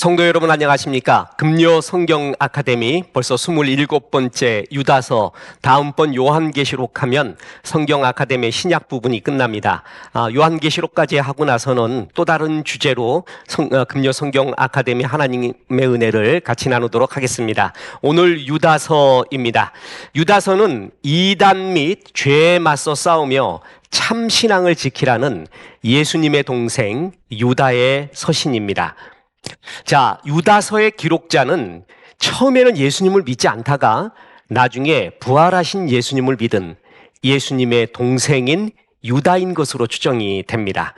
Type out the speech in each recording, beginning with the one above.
성도 여러분 안녕하십니까? 금요 성경 아카데미 벌써 27번째 유다서, 다음번 요한계시록 하면 성경 아카데미 신약 부분이 끝납니다. 요한계시록까지 하고 나서는 또 다른 주제로 금요 성경 아카데미 하나님의 은혜를 같이 나누도록 하겠습니다. 오늘 유다서입니다. 유다서는 이단 및 죄에 맞서 싸우며 참 신앙을 지키라는 예수님의 동생 유다의 서신입니다. 자, 유다서의 기록자는 처음에는 예수님을 믿지 않다가 나중에 부활하신 예수님을 믿은 예수님의 동생인 유다인 것으로 추정이 됩니다.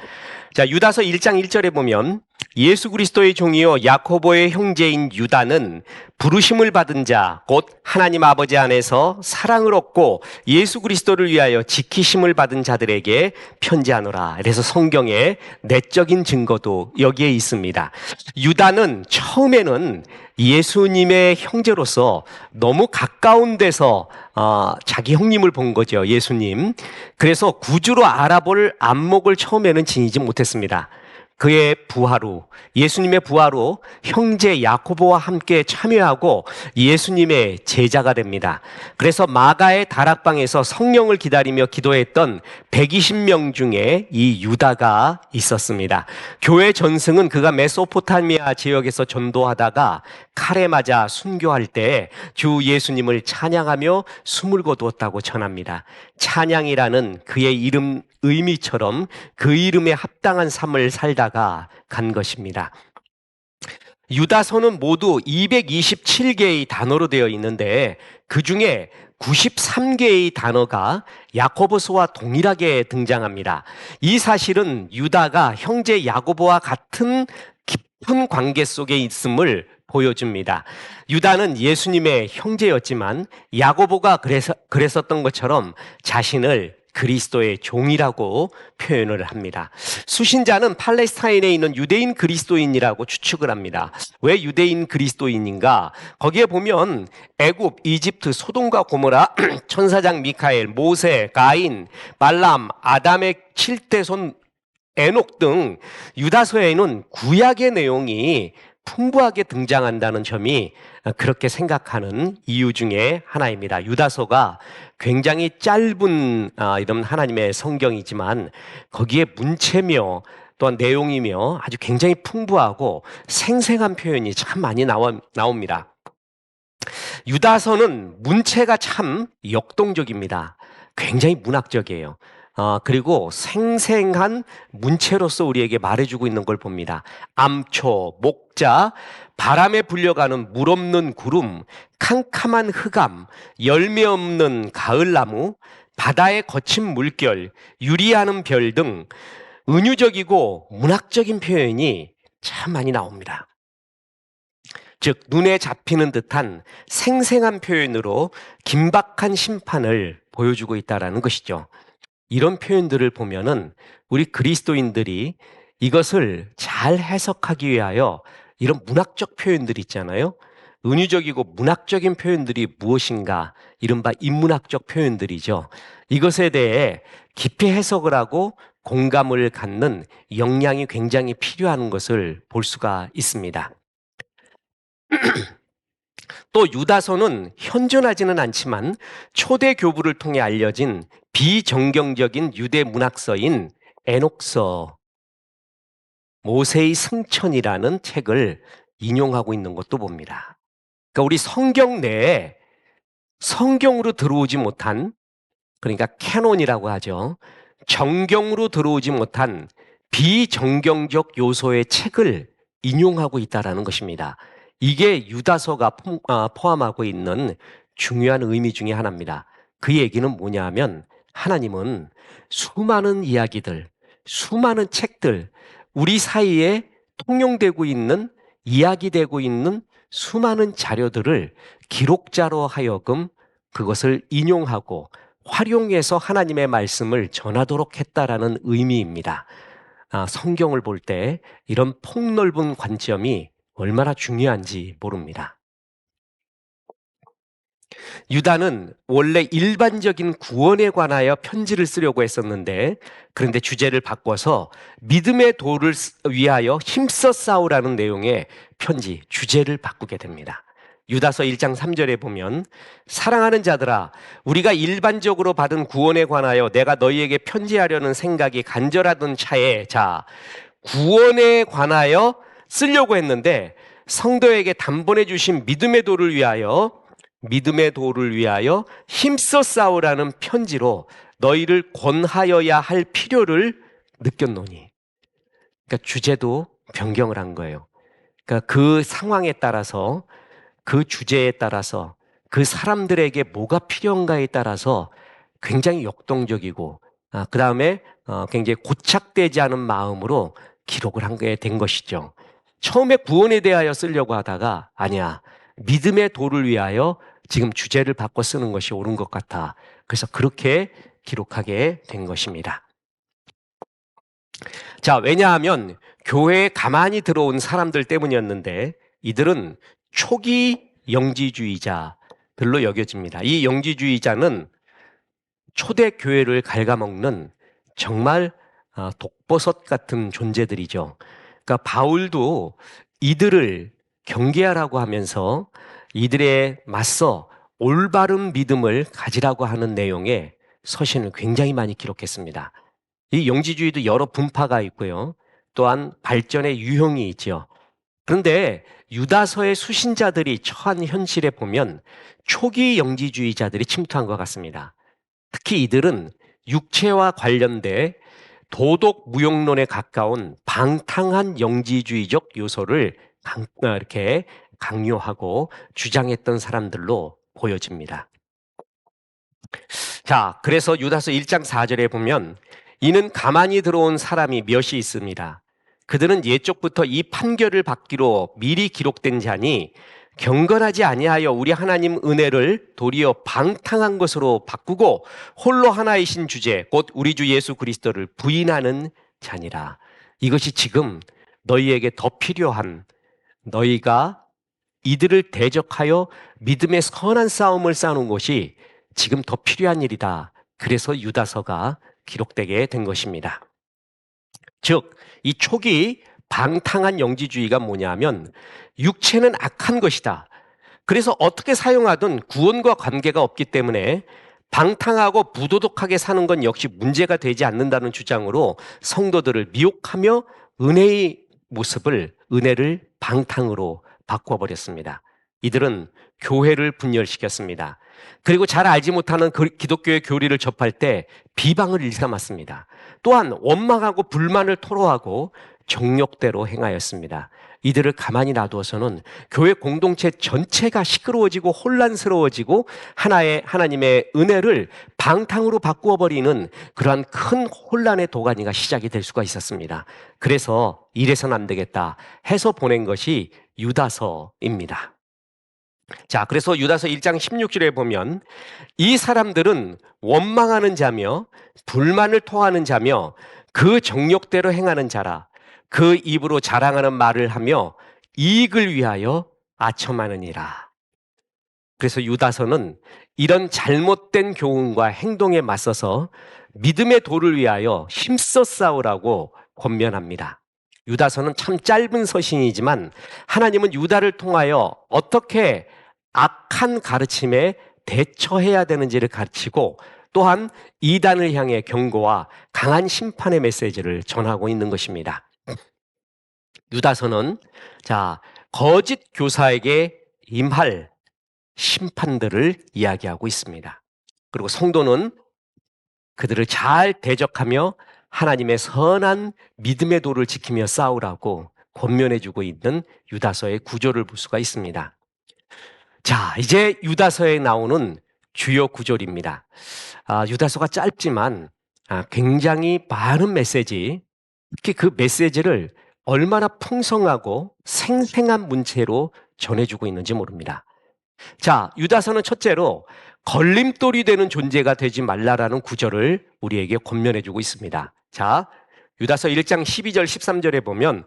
자, 유다서 1장 1절에 보면 예수 그리스도의 종이요 야코보의 형제인 유다는 부르심을 받은 자, 곧 하나님 아버지 안에서 사랑을 얻고 예수 그리스도를 위하여 지키심을 받은 자들에게 편지하노라. 그래서 성경의 내적인 증거도 여기에 있습니다. 유다는 처음에는 예수님의 형제로서 너무 가까운 데서 자기 형님을 본 거죠, 예수님. 그래서 구주로 알아볼 안목을 처음에는 지니지 못했습니다. 그의 부하로, 예수님의 부하로 형제 야코보와 함께 참여하고 예수님의 제자가 됩니다. 그래서 마가의 다락방에서 성령을 기다리며 기도했던 120명 중에 이 유다가 있었습니다. 교회 전승은 그가 메소포타미아 지역에서 전도하다가 칼에 맞아 순교할 때 주 예수님을 찬양하며 숨을 거두었다고 전합니다. 찬양이라는 그의 이름 의미처럼 그 이름에 합당한 삶을 살다가 간 것입니다. 유다서는 모두 227개의 단어로 되어 있는데 그 중에 93개의 단어가 야코보서와 동일하게 등장합니다. 이 사실은 유다가 형제 야고보와 같은 깊은 관계 속에 있음을 보여줍니다. 유다는 예수님의 형제였지만 야고보가 그랬었던 것처럼 자신을 그리스도의 종이라고 표현을 합니다. 수신자는 팔레스타인에 있는 유대인 그리스도인이라고 추측을 합니다. 왜 유대인 그리스도인인가? 거기에 보면 애굽, 이집트, 소돔과 고모라, 천사장 미카엘, 모세, 가인, 발람, 아담의 7대손 에녹 등 유다서에는 구약의 내용이 풍부하게 등장한다는 점이 그렇게 생각하는 이유 중에 하나입니다. 유다서가 굉장히 짧은 이런 하나님의 성경이지만 거기에 문체며 또한 내용이며 아주 굉장히 풍부하고 생생한 표현이 참 많이 나옵니다. 유다서는 문체가 참 역동적입니다. 굉장히 문학적이에요. 그리고 생생한 문체로서 우리에게 말해주고 있는 걸 봅니다. 암초, 목자, 바람에 불려가는 물 없는 구름, 캄캄한 흑암, 열매 없는 가을나무, 바다의 거친 물결, 유리하는 별 등 은유적이고 문학적인 표현이 참 많이 나옵니다. 즉 눈에 잡히는 듯한 생생한 표현으로 긴박한 심판을 보여주고 있다는 것이죠. 이런 표현들을 보면은 우리 그리스도인들이 이것을 잘 해석하기 위하여 이런 문학적 표현들 있잖아요. 은유적이고 문학적인 표현들이 무엇인가, 이른바 인문학적 표현들이죠. 이것에 대해 깊이 해석을 하고 공감을 갖는 역량이 굉장히 필요한 것을 볼 수가 있습니다. 또 유다서는 현존하지는 않지만 초대 교부를 통해 알려진 비정경적인 유대 문학서인 에녹서, 모세의 승천이라는 책을 인용하고 있는 것도 봅니다. 그러니까 우리 성경 내에 성경으로 들어오지 못한, 그러니까 캐논이라고 하죠, 정경으로 들어오지 못한 비정경적 요소의 책을 인용하고 있다는 것입니다. 이게 유다서가 포함하고 있는 중요한 의미 중에 하나입니다. 그 얘기는 뭐냐 하면 하나님은 수많은 이야기들, 수많은 책들, 우리 사이에 통용되고 있는, 이야기되고 있는 수많은 자료들을 기록자로 하여금 그것을 인용하고 활용해서 하나님의 말씀을 전하도록 했다라는 의미입니다. 성경을 볼 때 이런 폭넓은 관점이 얼마나 중요한지 모릅니다. 유다는 원래 일반적인 구원에 관하여 편지를 쓰려고 했었는데, 그런데 주제를 바꿔서 믿음의 도를 위하여 힘써 싸우라는 내용의 편지, 주제를 바꾸게 됩니다. 유다서 1장 3절에 보면, 사랑하는 자들아, 우리가 일반적으로 받은 구원에 관하여 내가 너희에게 편지하려는 생각이 간절하던 차에, 자, 구원에 관하여 쓰려고 했는데 성도에게 단번에 주신 믿음의 도를 위하여 힘써 싸우라는 편지로 너희를 권하여야 할 필요를 느꼈노니. 그러니까 주제도 변경을 한 거예요. 그러니까 그 상황에 따라서, 그 주제에 따라서, 그 사람들에게 뭐가 필요한가에 따라서 굉장히 역동적이고, 그 다음에 굉장히 고착되지 않은 마음으로 기록을 한 게 된 것이죠. 처음에 구원에 대하여 쓰려고 하다가, 아니야, 믿음의 도를 위하여 지금 주제를 바꿔 쓰는 것이 옳은 것 같아. 그래서 그렇게 기록하게 된 것입니다. 자, 왜냐하면 교회에 가만히 들어온 사람들 때문이었는데, 이들은 초기 영지주의자들로 여겨집니다. 이 영지주의자는 초대 교회를 갉아먹는 정말 독버섯 같은 존재들이죠. 그러니까 바울도 이들을 경계하라고 하면서 이들에 맞서 올바른 믿음을 가지라고 하는 내용의 서신을 굉장히 많이 기록했습니다. 이 영지주의도 여러 분파가 있고요. 또한 발전의 유형이 있죠. 그런데 유다서의 수신자들이 처한 현실에 보면 초기 영지주의자들이 침투한 것 같습니다. 특히 이들은 육체와 관련돼 도덕 무용론에 가까운 방탕한 영지주의적 요소를 이렇게 강요하고 주장했던 사람들로 보여집니다. 자, 그래서 유다서 1장 4절에 보면 이는 가만히 들어온 사람이 몇이 있습니다. 그들은 예적부터 이 판결을 받기로 미리 기록된 자니 경건하지 아니하여 우리 하나님 은혜를 도리어 방탕한 것으로 바꾸고 홀로 하나이신 주제 곧 우리 주 예수 그리스도를 부인하는 자니라. 이것이 지금 너희에게 더 필요한, 너희가 이들을 대적하여 믿음의 선한 싸움을 싸우는 것이 지금 더 필요한 일이다. 그래서 유다서가 기록되게 된 것입니다. 즉, 이 초기 방탕한 영지주의가 뭐냐면 육체는 악한 것이다. 그래서 어떻게 사용하든 구원과 관계가 없기 때문에 방탕하고 부도덕하게 사는 건 역시 문제가 되지 않는다는 주장으로 성도들을 미혹하며 은혜의 모습을, 은혜를 방탕으로 바꿔버렸습니다. 이들은 교회를 분열시켰습니다. 그리고 잘 알지 못하는 기독교의 교리를 접할 때 비방을 일삼았습니다. 또한 원망하고 불만을 토로하고 정욕대로 행하였습니다. 이들을 가만히 놔두어서는 교회 공동체 전체가 시끄러워지고 혼란스러워지고 하나님의 은혜를 방탕으로 바꾸어버리는 그러한 큰 혼란의 도가니가 시작이 될 수가 있었습니다. 그래서 이래서는 안 되겠다 해서 보낸 것이 유다서입니다. 자, 그래서 유다서 1장 16절에 보면 이 사람들은 원망하는 자며 불만을 토하는 자며 그 정욕대로 행하는 자라. 그 입으로 자랑하는 말을 하며 이익을 위하여 아첨하느니라. 그래서 유다서는 이런 잘못된 교훈과 행동에 맞서서 믿음의 도를 위하여 힘써 싸우라고 권면합니다. 유다서는 참 짧은 서신이지만 하나님은 유다를 통하여 어떻게 악한 가르침에 대처해야 되는지를 가르치고 또한 이단을 향해 경고와 강한 심판의 메시지를 전하고 있는 것입니다. 유다서는 거짓 교사에게 임할 심판들을 이야기하고 있습니다. 그리고 성도는 그들을 잘 대적하며 하나님의 선한 믿음의 도를 지키며 싸우라고 권면해주고 있는 유다서의 구조를 볼 수가 있습니다. 자, 이제 유다서에 나오는 주요 구절입니다. 유다서가 짧지만 굉장히 많은 메시지, 특히 그 메시지를 얼마나 풍성하고 생생한 문체로 전해주고 있는지 모릅니다. 자, 유다서는 첫째로 걸림돌이 되는 존재가 되지 말라라는 구절을 우리에게 권면해주고 있습니다. 자, 유다서 1장 12절 13절에 보면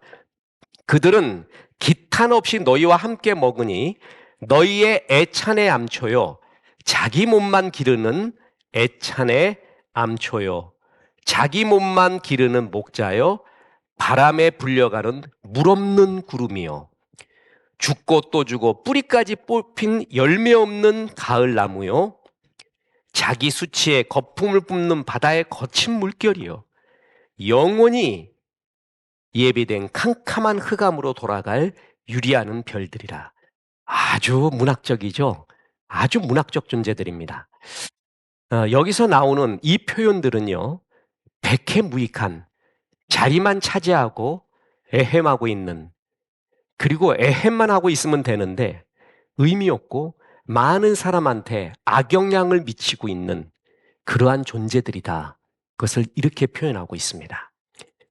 그들은 기탄 없이 너희와 함께 먹으니 너희의 애찬의 암초요 자기 몸만 기르는 애찬의 암초요. 자기 몸만 기르는 목자요. 바람에 불려가는 물 없는 구름이요. 죽고 또 죽어 뿌리까지 뽑힌 열매 없는 가을 나무요. 자기 수치에 거품을 뿜는 바다의 거친 물결이요. 영원히 예비된 캄캄한 흑암으로 돌아갈 유리하는 별들이라. 아주 문학적이죠. 아주 문학적 존재들입니다. 여기서 나오는 이 표현들은요, 백해무익한, 자리만 차지하고 에헴하고 있는, 그리고 에헴만 하고 있으면 되는데 의미 없고 많은 사람한테 악영향을 미치고 있는 그러한 존재들이다. 그것을 이렇게 표현하고 있습니다.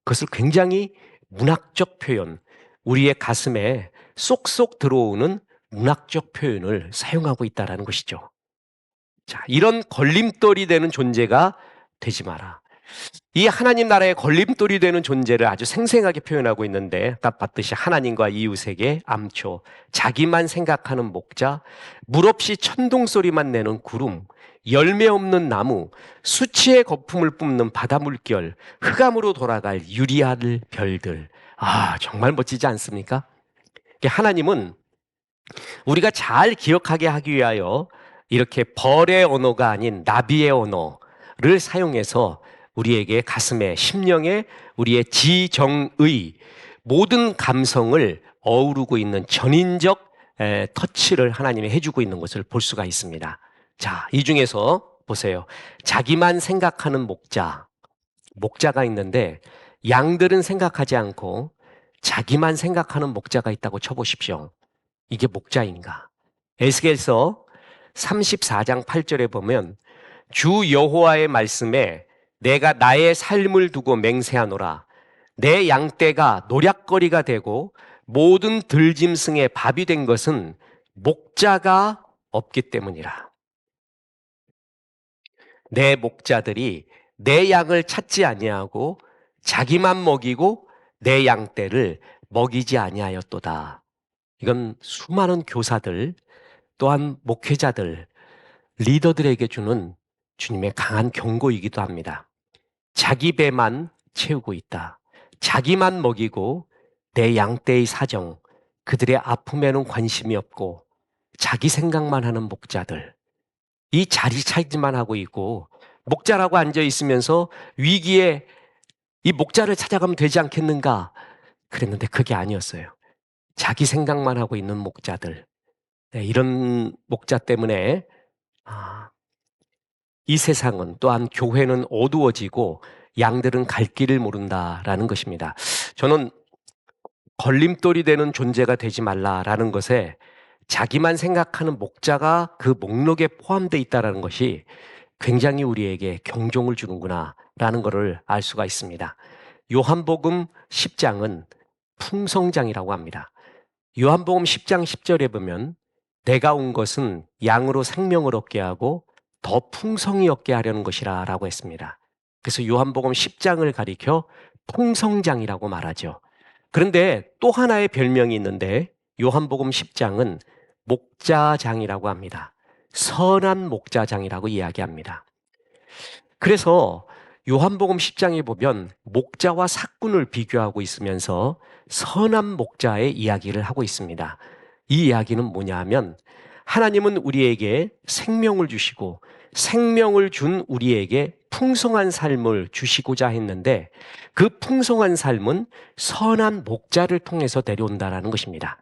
그것을 굉장히 문학적 표현, 우리의 가슴에 쏙쏙 들어오는 문학적 표현을 사용하고 있다는 것이죠. 자, 이런 걸림돌이 되는 존재가 되지 마라. 이 하나님 나라의 걸림돌이 되는 존재를 아주 생생하게 표현하고 있는데, 아까 봤듯이 하나님과 이웃에게 암초, 자기만 생각하는 목자, 물 없이 천둥 소리만 내는 구름, 열매 없는 나무, 수치의 거품을 뿜는 바다 물결, 흑암으로 돌아갈 유리할 별들. 아, 정말 멋지지 않습니까? 하나님은 우리가 잘 기억하게 하기 위하여 이렇게 벌의 언어가 아닌 나비의 언어를 사용해서 우리에게 가슴에, 심령에, 우리의 지정의 모든 감성을 어우르고 있는 전인적 터치를 하나님이 해주고 있는 것을 볼 수가 있습니다. 자, 이 중에서 보세요. 자기만 생각하는 목자가 있는데, 양들은 생각하지 않고 자기만 생각하는 목자가 있다고 쳐보십시오. 이게 목자인가? 에스겔서 34장 8절에 보면 주 여호와의 말씀에 내가 나의 삶을 두고 맹세하노라. 내 양떼가 노략거리가 되고 모든 들짐승의 밥이 된 것은 목자가 없기 때문이라. 내 목자들이 내 양을 찾지 아니하고 자기만 먹이고 내 양떼를 먹이지 아니하였도다. 이건 수많은 교사들, 또한 목회자들, 리더들에게 주는 주님의 강한 경고이기도 합니다. 자기 배만 채우고 있다. 자기만 먹이고 내 양떼의 사정, 그들의 아픔에는 관심이 없고 자기 생각만 하는 목자들, 이 자리 차지만 하고 있고 목자라고 앉아 있으면서 위기에 이 목자를 찾아가면 되지 않겠는가 그랬는데 그게 아니었어요. 자기 생각만 하고 있는 목자들. 네, 이런 목자 때문에 이 세상은, 또한 교회는 어두워지고 양들은 갈 길을 모른다라는 것입니다. 저는 걸림돌이 되는 존재가 되지 말라라는 것에 자기만 생각하는 목자가 그 목록에 포함되어 있다는 것이 굉장히 우리에게 경종을 주는구나라는 것을 알 수가 있습니다. 요한복음 10장은 풍성장이라고 합니다. 요한복음 10장 10절에 보면 내가 온 것은 양으로 생명을 얻게 하고 더 풍성히 얻게 하려는 것이라 라고 했습니다. 그래서 요한복음 10장을 가리켜 풍성장이라고 말하죠. 그런데 또 하나의 별명이 있는데 요한복음 10장은 목자장이라고 합니다. 선한 목자장이라고 이야기합니다. 그래서 요한복음 10장에 보면 목자와 삭군을 비교하고 있으면서 선한 목자의 이야기를 하고 있습니다. 이 이야기는 뭐냐 하면 하나님은 우리에게 생명을 주시고 생명을 준 우리에게 풍성한 삶을 주시고자 했는데 그 풍성한 삶은 선한 목자를 통해서 내려온다는 것입니다.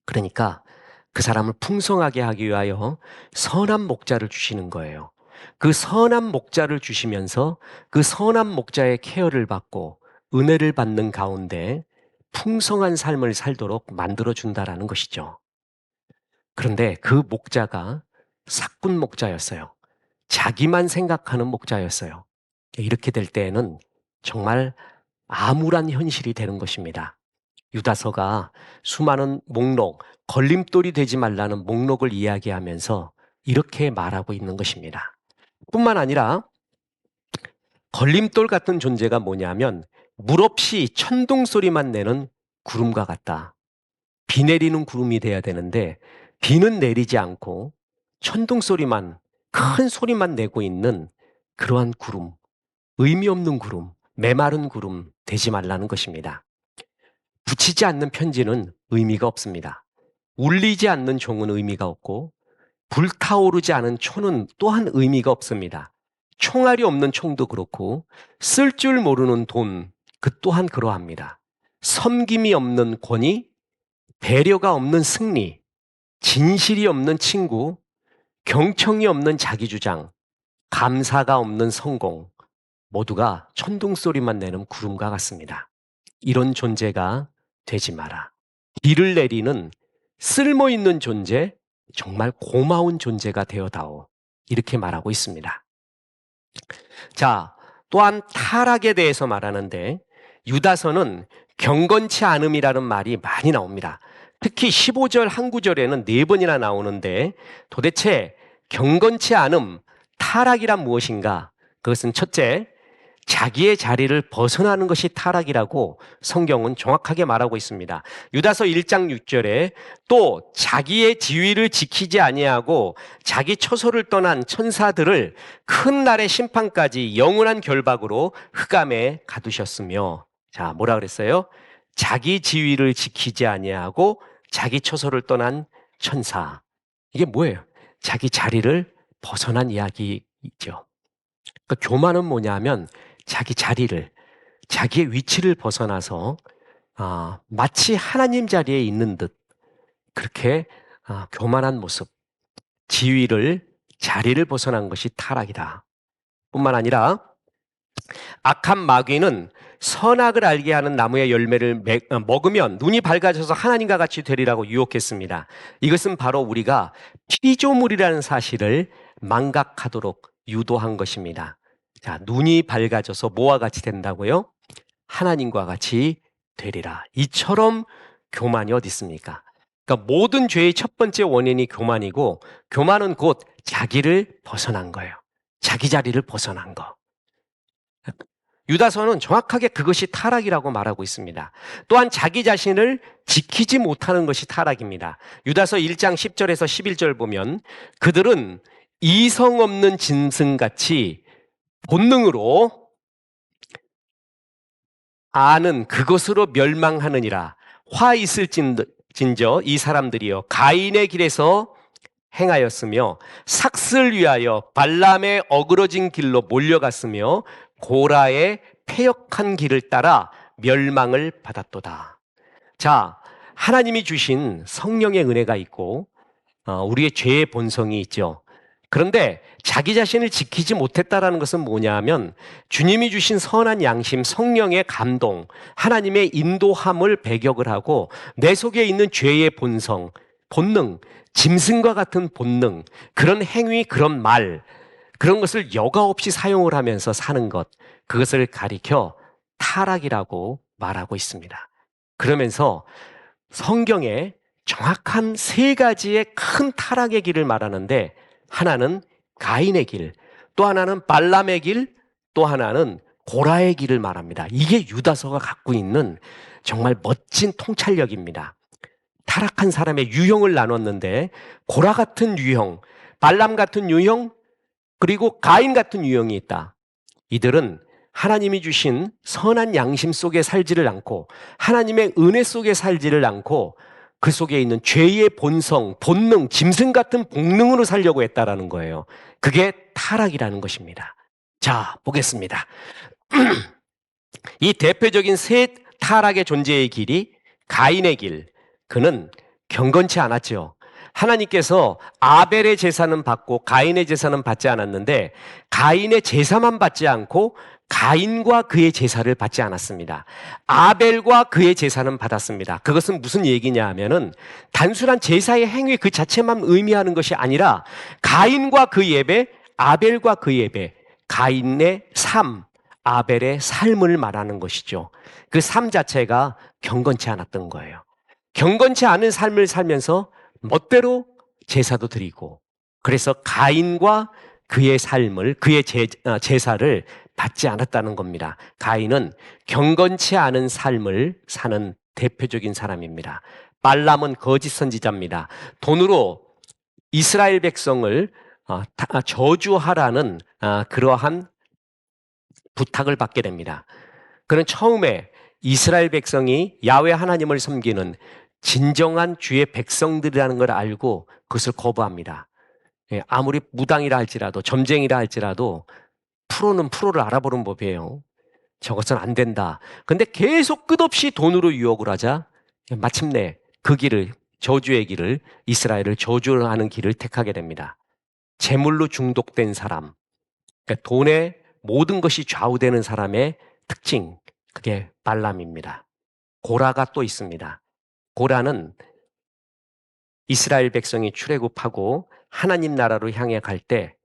그러니까 그 사람을 풍성하게 하기 위하여 선한 목자를 주시는 거예요. 그 선한 목자를 주시면서 그 선한 목자의 케어를 받고 은혜를 받는 가운데 풍성한 삶을 살도록 만들어준다라는 것이죠. 그런데 그 목자가 삭군 목자였어요. 자기만 생각하는 목자였어요. 이렇게 될 때에는 정말 암울한 현실이 되는 것입니다. 유다서가 수많은 목록, 걸림돌이 되지 말라는 목록을 이야기하면서 이렇게 말하고 있는 것입니다. 뿐만 아니라 걸림돌 같은 존재가 뭐냐면 물 없이 천둥 소리만 내는 구름과 같다. 비 내리는 구름이 돼야 되는데 비는 내리지 않고 천둥 소리만, 큰 소리만 내고 있는 그러한 구름, 의미 없는 구름, 메마른 구름 되지 말라는 것입니다. 붙이지 않는 편지는 의미가 없습니다. 울리지 않는 종은 의미가 없고, 불타오르지 않은 초는 또한 의미가 없습니다. 총알이 없는 총도 그렇고, 쓸 줄 모르는 돈, 그 또한 그러합니다. 섬김이 없는 권위, 배려가 없는 승리, 진실이 없는 친구, 경청이 없는 자기주장, 감사가 없는 성공, 모두가 천둥소리만 내는 구름과 같습니다. 이런 존재가 되지 마라. 비를 내리는 쓸모있는 존재, 정말 고마운 존재가 되어다오. 이렇게 말하고 있습니다. 자, 또한 타락에 대해서 말하는데 유다서는 경건치 않음이라는 말이 많이 나옵니다. 특히 15절 한 구절에는 4번이나 나오는데 도대체 경건치 않음, 타락이란 무엇인가? 그것은 첫째, 자기의 자리를 벗어나는 것이 타락이라고 성경은 정확하게 말하고 있습니다. 유다서 1장 6절에 또 자기의 지위를 지키지 아니하고 자기 처소를 떠난 천사들을 큰 날의 심판까지 영원한 결박으로 흑암에 가두셨으며, 자, 뭐라 그랬어요? 자기 지위를 지키지 아니하고 자기 처소를 떠난 천사. 이게 뭐예요? 자기 자리를 벗어난 이야기이죠. 그러니까 교만은 뭐냐면 자기 자리를, 자기의 위치를 벗어나서 마치 하나님 자리에 있는 듯 그렇게 교만한 모습, 지위를, 자리를 벗어난 것이 타락이다. 뿐만 아니라 악한 마귀는 선악을 알게 하는 나무의 열매를 먹으면 눈이 밝아져서 하나님과 같이 되리라고 유혹했습니다. 이것은 바로 우리가 피조물이라는 사실을 망각하도록 유도한 것입니다. 자, 눈이 밝아져서 뭐와 같이 된다고요? 하나님과 같이 되리라. 이처럼 교만이 어디 있습니까? 그러니까 모든 죄의 첫 번째 원인이 교만이고, 교만은 곧 자기를 벗어난 거예요. 자기 자리를 벗어난 거. 유다서는 정확하게 그것이 타락이라고 말하고 있습니다. 또한 자기 자신을 지키지 못하는 것이 타락입니다. 유다서 1장 10절에서 11절 보면 그들은 이성 없는 짐승같이 본능으로 아는 그것으로 멸망하느니라. 화 있을진저 이 사람들이여 가인의 길에서 행하였으며 삭슬 위하여 발람의 어그러진 길로 몰려갔으며 고라의 패역한 길을 따라 멸망을 받았도다. 자, 하나님이 주신 성령의 은혜가 있고 우리의 죄의 본성이 있죠. 그런데 자기 자신을 지키지 못했다라는 것은 뭐냐면 주님이 주신 선한 양심, 성령의 감동, 하나님의 인도함을 배격을 하고 내 속에 있는 죄의 본성, 본능, 짐승과 같은 본능, 그런 행위, 그런 말, 그런 것을 여과 없이 사용을 하면서 사는 것, 그것을 가리켜 타락이라고 말하고 있습니다. 그러면서 성경에 정확한 3가지의 큰 타락의 길을 말하는데 하나는 가인의 길, 또 하나는 발람의 길, 또 하나는 고라의 길을 말합니다. 이게 유다서가 갖고 있는 정말 멋진 통찰력입니다. 타락한 사람의 유형을 나눴는데 고라 같은 유형, 발람 같은 유형, 그리고 가인 같은 유형이 있다. 이들은 하나님이 주신 선한 양심 속에 살지를 않고 하나님의 은혜 속에 살지를 않고 그 속에 있는 죄의 본성, 본능, 짐승 같은 본능으로 살려고 했다라는 거예요. 그게 타락이라는 것입니다. 자, 보겠습니다. 이 대표적인 세 타락의 존재의 길이 가인의 길. 그는 경건치 않았죠. 하나님께서 아벨의 제사는 받고 가인의 제사는 받지 않았는데 가인의 제사만 받지 않고 가인과 그의 제사를 받지 않았습니다. 아벨과 그의 제사는 받았습니다. 그것은 무슨 얘기냐 하면은 단순한 제사의 행위 그 자체만 의미하는 것이 아니라 가인과 그 예배, 아벨과 그 예배, 가인의 삶, 아벨의 삶을 말하는 것이죠. 그 삶 자체가 경건치 않았던 거예요. 경건치 않은 삶을 살면서 멋대로 제사도 드리고, 그래서 가인과 그의 삶을, 그의 제사를 받지 않았다는 겁니다. 가인은 경건치 않은 삶을 사는 대표적인 사람입니다. 발람은 거짓 선지자입니다. 돈으로 이스라엘 백성을 저주하라는 그러한 부탁을 받게 됩니다. 그는 처음에 이스라엘 백성이 야훼 하나님을 섬기는 진정한 주의 백성들이라는 걸 알고 그것을 거부합니다. 아무리 무당이라 할지라도 점쟁이라 할지라도 프로는 프로를 알아보는 법이에요. 저것은 안 된다. 근데 계속 끝없이 돈으로 유혹을 하자 마침내 그 길을, 저주의 길을, 이스라엘을 저주하는 길을 택하게 됩니다. 재물로 중독된 사람, 그러니까 돈에 모든 것이 좌우되는 사람의 특징, 그게 발람입니다. 고라가 또 있습니다. 고라는 이스라엘 백성이 출애굽하고 하나님 나라로 향해 갈 때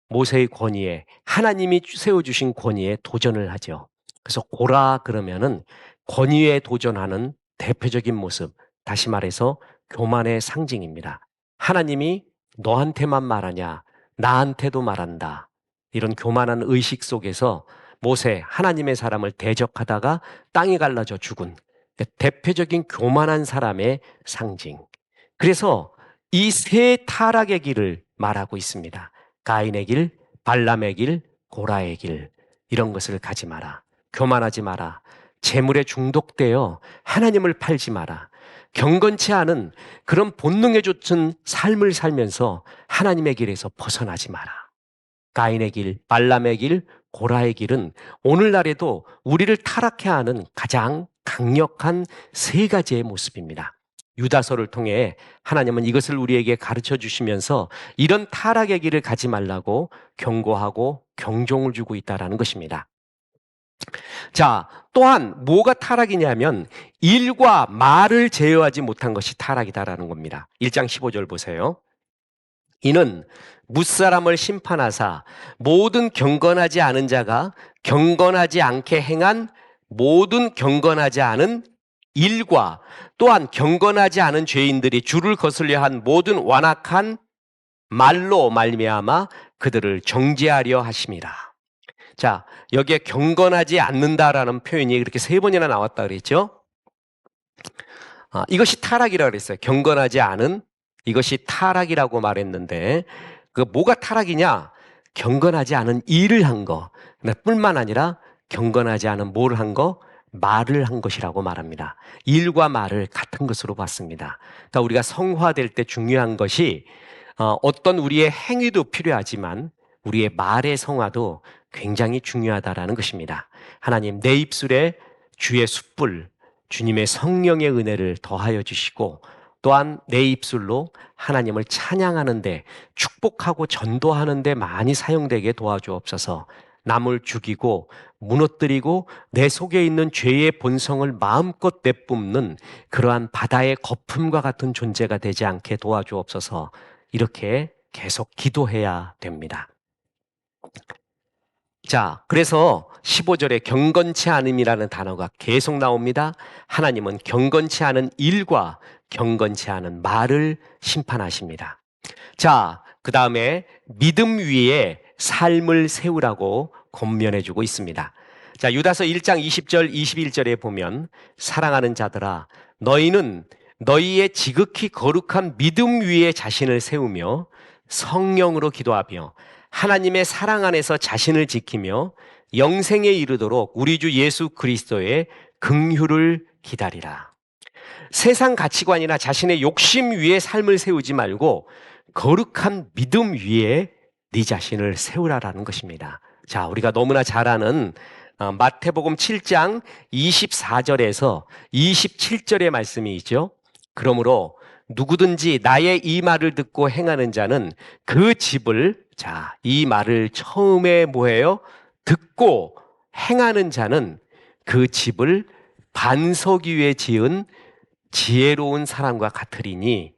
모세의 권위에, 하나님이 세워주신 권위에 도전을 하죠. 그래서 고라 그러면은 권위에 도전하는 대표적인 모습, 다시 말해서 교만의 상징입니다. 하나님이 너한테만 말하냐, 나한테도 말한다. 이런 교만한 의식 속에서 모세, 하나님의 사람을 대적하다가 땅이 갈라져 죽은 대표적인 교만한 사람의 상징. 그래서 이 세 타락의 길을 말하고 있습니다. 가인의 길, 발람의 길, 고라의 길. 이런 것을 가지 마라. 교만하지 마라. 재물에 중독되어 하나님을 팔지 마라. 경건치 않은 그런 본능에 쫓은 삶을 살면서 하나님의 길에서 벗어나지 마라. 가인의 길, 발람의 길, 고라의 길은 오늘날에도 우리를 타락해 하는 가장 강력한 세 가지의 모습입니다. 유다서를 통해 하나님은 이것을 우리에게 가르쳐 주시면서 이런 타락의 길을 가지 말라고 경고하고 경종을 주고 있다는 것입니다. 자, 또한 뭐가 타락이냐면 일과 말을 제어하지 못한 것이 타락이다라는 겁니다. 1장 15절 보세요. 이는 무사람을 심판하사 모든 경건하지 않은 자가 경건하지 않게 행한 모든 경건하지 않은 일과 또한 경건하지 않은 죄인들이 주를 거슬려 한 모든 완악한 말로 말미암아 그들을 정죄하려 하심이라. 자, 여기에 경건하지 않는다라는 표현이 이렇게 세 번이나 나왔다 그랬죠? 이것이 타락이라고 그랬어요. 경건하지 않은 이것이 타락이라고 말했는데 그 뭐가 타락이냐? 경건하지 않은 일을 한 거 뿐만 아니라 경건하지 않은 뭘 한 거? 말을 한 것이라고 말합니다. 일과 말을 같은 것으로 봤습니다. 그러니까 우리가 성화될 때 중요한 것이 어떤 우리의 행위도 필요하지만 우리의 말의 성화도 굉장히 중요하다라는 것입니다. 하나님 내 입술에 주의 숯불, 주님의 성령의 은혜를 더하여 주시고 또한 내 입술로 하나님을 찬양하는데 축복하고 전도하는데 많이 사용되게 도와주옵소서. 남을 죽이고 무너뜨리고 내 속에 있는 죄의 본성을 마음껏 내뿜는 그러한 바다의 거품과 같은 존재가 되지 않게 도와주옵소서. 이렇게 계속 기도해야 됩니다. 자, 그래서 15절에 경건치 않음이라는 단어가 계속 나옵니다. 하나님은 경건치 않은 일과 경건치 않은 말을 심판하십니다. 자, 그 다음에 믿음 위에 삶을 세우라고 권면해주고 있습니다. 자, 유다서 1장 20절 21절에 보면 사랑하는 자들아 너희는 너희의 지극히 거룩한 믿음 위에 자신을 세우며 성령으로 기도하며 하나님의 사랑 안에서 자신을 지키며 영생에 이르도록 우리 주 예수 그리스도의 긍휼을 기다리라. 세상 가치관이나 자신의 욕심 위에 삶을 세우지 말고 거룩한 믿음 위에 네 자신을 세우라라는 것입니다. 자, 우리가 너무나 잘 아는 마태복음 7장 24절에서 27절의 말씀이 있죠. 그러므로 누구든지 나의 이 말을 듣고 행하는 자는 그 집을, 자, 이 말을 처음에 뭐예요? 듣고 행하는 자는 그 집을 반석 위에 지은 지혜로운 사람과 같으리니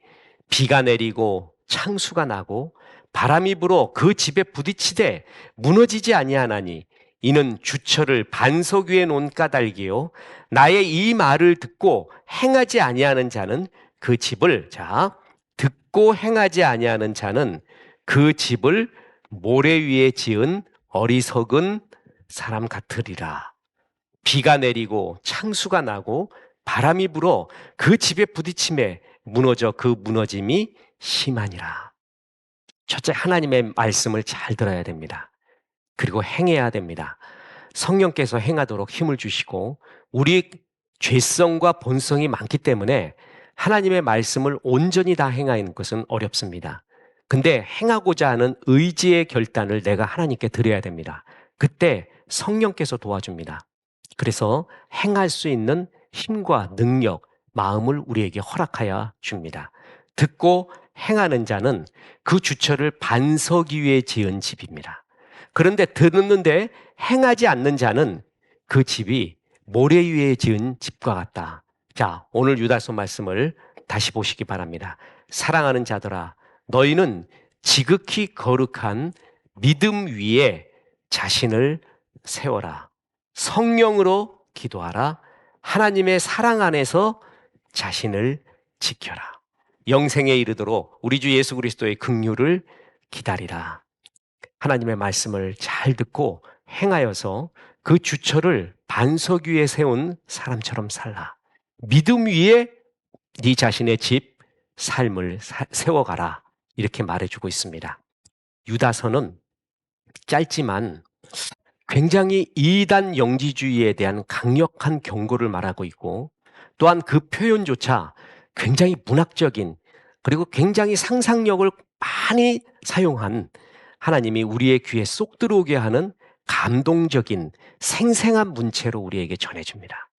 비가 내리고 창수가 나고 바람이 불어 그 집에 부딪히되 무너지지 아니하나니 이는 주철을 반석 위에 놓은 까닭이요 나의 이 말을 듣고 행하지 아니하는 자는 그 집을, 자, 듣고 행하지 아니하는 자는 그 집을 모래 위에 지은 어리석은 사람 같으리라. 비가 내리고 창수가 나고 바람이 불어 그 집에 부딪힘에 무너져 그 무너짐이 심하니라. 첫째, 하나님의 말씀을 잘 들어야 됩니다. 그리고 행해야 됩니다. 성령께서 행하도록 힘을 주시고 우리 죄성과 본성이 많기 때문에 하나님의 말씀을 온전히 다 행하는 것은 어렵습니다. 근데 행하고자 하는 의지의 결단을 내가 하나님께 드려야 됩니다. 그때 성령께서 도와줍니다. 그래서 행할 수 있는 힘과 능력, 마음을 우리에게 허락하여 줍니다. 듣고 행하는 자는 그 주처를 반석 위에 지은 집입니다. 그런데 듣는데 행하지 않는 자는 그 집이 모래 위에 지은 집과 같다. 자, 오늘 유다서 말씀을 다시 보시기 바랍니다. 사랑하는 자들아, 너희는 지극히 거룩한 믿음 위에 자신을 세워라. 성령으로 기도하라. 하나님의 사랑 안에서 자신을 지켜라. 영생에 이르도록 우리 주 예수 그리스도의 긍휼을 기다리라. 하나님의 말씀을 잘 듣고 행하여서 그 주처를 반석 위에 세운 사람처럼 살라. 믿음 위에 네 자신의 집, 삶을 세워가라. 이렇게 말해주고 있습니다. 유다서는 짧지만 굉장히 이단 영지주의에 대한 강력한 경고를 말하고 있고 또한 그 표현조차 굉장히 문학적인 그리고 굉장히 상상력을 많이 사용한 하나님이 우리의 귀에 쏙 들어오게 하는 감동적인 생생한 문체로 우리에게 전해줍니다.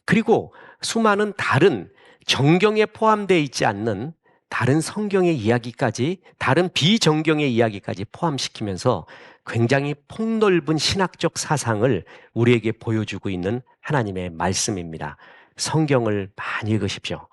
그리고 수많은 다른 정경에 포함되어 있지 않는 다른 성경의 이야기까지, 다른 비정경의 이야기까지 포함시키면서 굉장히 폭넓은 신학적 사상을 우리에게 보여주고 있는 하나님의 말씀입니다. 성경을 많이 읽으십시오.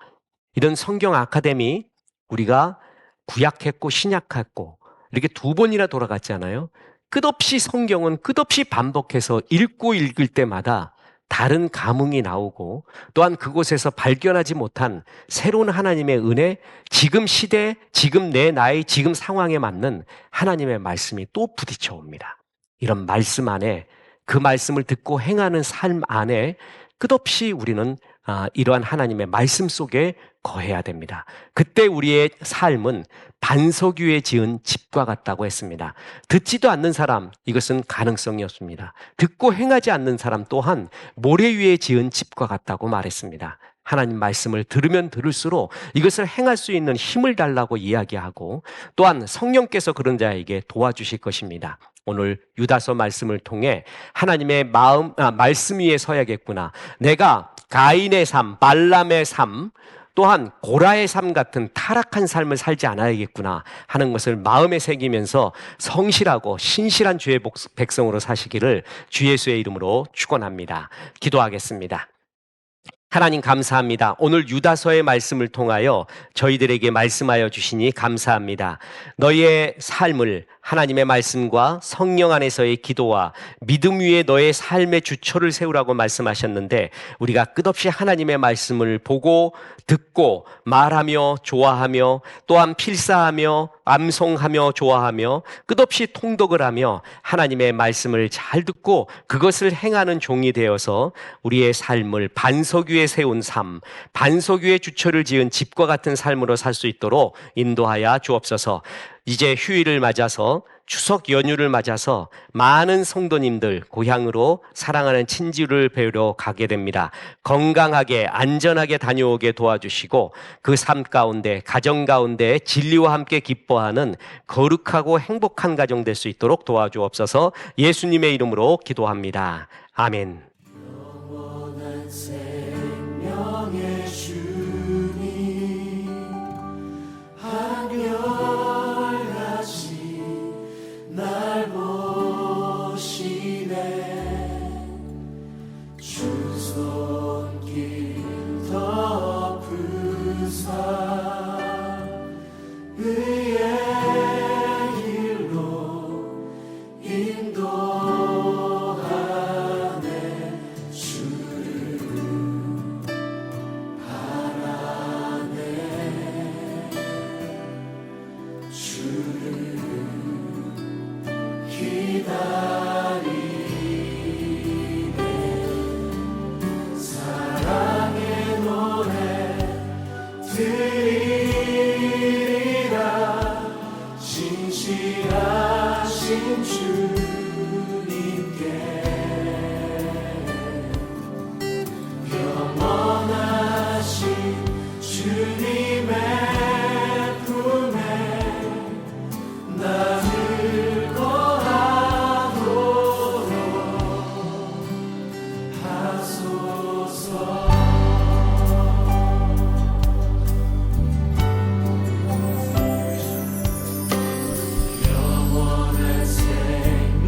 이런 성경 아카데미 우리가 구약했고 신약했고 이렇게 두 번이나 돌아갔잖아요. 끝없이 성경은 끝없이 반복해서 읽고 읽을 때마다 다른 감흥이 나오고 또한 그곳에서 발견하지 못한 새로운 하나님의 은혜, 지금 시대, 지금 내 나이, 지금 상황에 맞는 하나님의 말씀이 또 부딪혀 옵니다. 이런 말씀 안에 그 말씀을 듣고 행하는 삶 안에 끝없이 우리는 이러한 하나님의 말씀 속에 거해야 됩니다. 그때 우리의 삶은 반석 위에 지은 집과 같다고 했습니다. 듣지도 않는 사람, 이것은 가능성이 없습니다. 듣고 행하지 않는 사람 또한 모래 위에 지은 집과 같다고 말했습니다. 하나님 말씀을 들으면 들을수록 이것을 행할 수 있는 힘을 달라고 이야기하고 또한 성령께서 그런 자에게 도와주실 것입니다. 오늘 유다서 말씀을 통해 하나님의 말씀 위에 서야겠구나. 내가 가인의 삶, 발람의 삶, 또한 고라의 삶 같은 타락한 삶을 살지 않아야겠구나 하는 것을 마음에 새기면서 성실하고 신실한 주의 백성으로 사시기를 주 예수의 이름으로 축원합니다. 기도하겠습니다. 하나님 감사합니다. 오늘 유다서의 말씀을 통하여 저희들에게 말씀하여 주시니 감사합니다. 너희의 삶을 하나님의 말씀과 성령 안에서의 기도와 믿음 위에 너의 삶의 주처를 세우라고 말씀하셨는데 우리가 끝없이 하나님의 말씀을 보고 듣고 말하며 좋아하며 또한 필사하며 암송하며 좋아하며 끝없이 통독을 하며 하나님의 말씀을 잘 듣고 그것을 행하는 종이 되어서 우리의 삶을 반석 위에 세운 삶, 반석 위에 주처를 지은 집과 같은 삶으로 살 수 있도록 인도하여 주옵소서. 이제 휴일을 맞아서 추석 연휴를 맞아서 많은 성도님들 고향으로 사랑하는 친지를 뵈러 가게 됩니다. 건강하게 안전하게 다녀오게 도와주시고 그 삶 가운데 가정 가운데 진리와 함께 기뻐하는 거룩하고 행복한 가정 될 수 있도록 도와주옵소서. 예수님의 이름으로 기도합니다. 아멘. 영원한 생명의 주님 한결같이 날 보시네 주 손길 덮으사 의의 길로 인도하네 주를 바라네 주를 기다리네 사랑의 노래 드리리라 주님께 영원하신 주님의 품에 나를 거하도록 하소서. 영원한 생명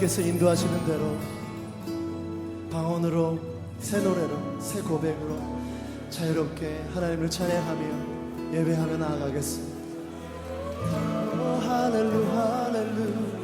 하나님께서 인도하시는 대로 방언으로, 새 노래로, 새 고백으로 자유롭게 하나님을 찬양하며 예배하며 나아가겠습니다. 할렐루야 할렐루야.